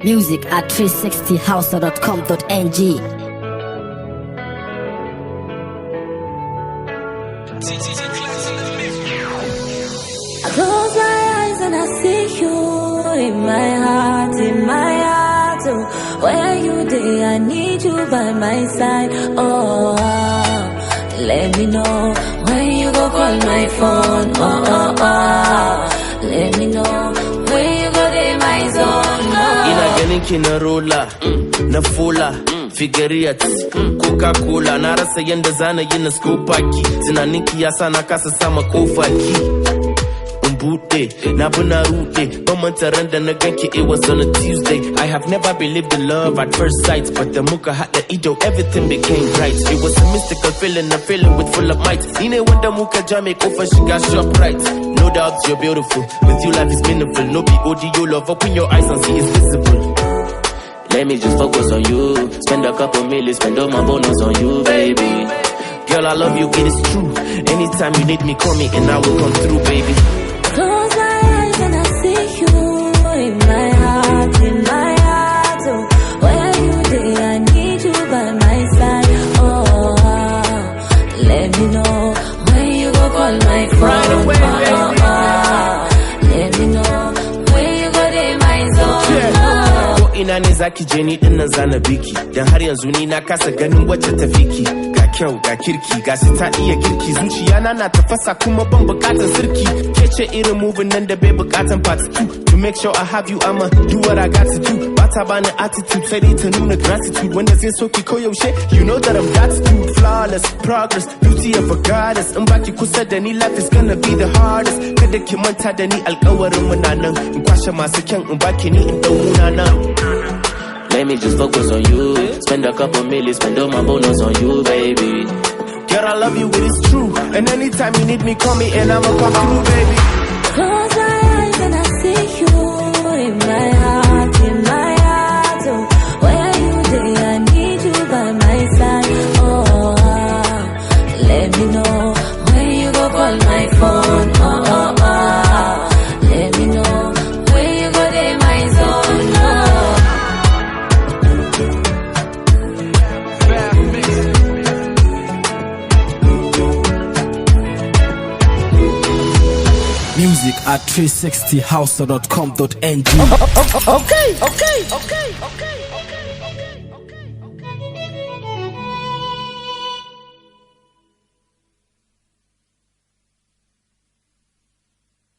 Music at 360house.com.ng. I close my eyes and I see you in my heart, oh, where you day, I need you by my side, oh, let me know when you go call my phone, let me know when you go to my zone, Ina ganin ki na rola, na fola, figuriyat, Coca-Cola, na rasa yanda zana yi na scopa ki, tunanin ki yasa na kasa sama kofa ki. Buɗe, na bi na ruɗe, ban manta ran da na ganki, it was on a Tuesday. I have never believed in love at first sight, but the muka haɗa ido, everything became right. It was a mystical feeling, a feeling with full of might. Ni ne wanda muka ja mai kofar shiga shop right. No doubt you're beautiful, with you life is meaningful. No be audio love, open your eyes and see it's visible. Let me just focus on you, spend a couple million, spend all my bonus on you, baby. Girl, I love you, it is true. Anytime you need me, call me and I will come through, baby. Close my eyes and I see you in my heart, oh, where you day, I need you by my side, oh, let me know when you go call my phone, right away, let me know when you go to my zone, Ko ina ne zaki je ni din nan zana biki, dan har yanzu ni na kasa ganin wacce ta fiki. Ga kyau ga kirki ga shi ta iya girki, zuciya na tafasa kuma ban bukatar sirki. Kece irin moving nan da bai bukatan part 2. To make sure I have you, I'ma do what I got to do. Bata bani attitude sai dai ta nuna gratitude. Wanda zai so ki koyaushe, you know that I'm that dude. Flawless progress, beauty of a goddess. In baki kusa da ni, life is gonna be the hardest. Kada ki manta da ni, alƙawarin mu na nan. In kwashe masu kyan in baki ni in dau nan. Let me just focus on you, spend a couple million, spend all my bonus on you, baby. Girl, I love you, it is true. And anytime you need me, call me and I'ma come through, baby. close my eyes and I see you in my heart, oh, where you day, I need you by my side, oh, let me know when you go call my phone, let me know when you go to my zone, Music at 360house.com.ng. Okay.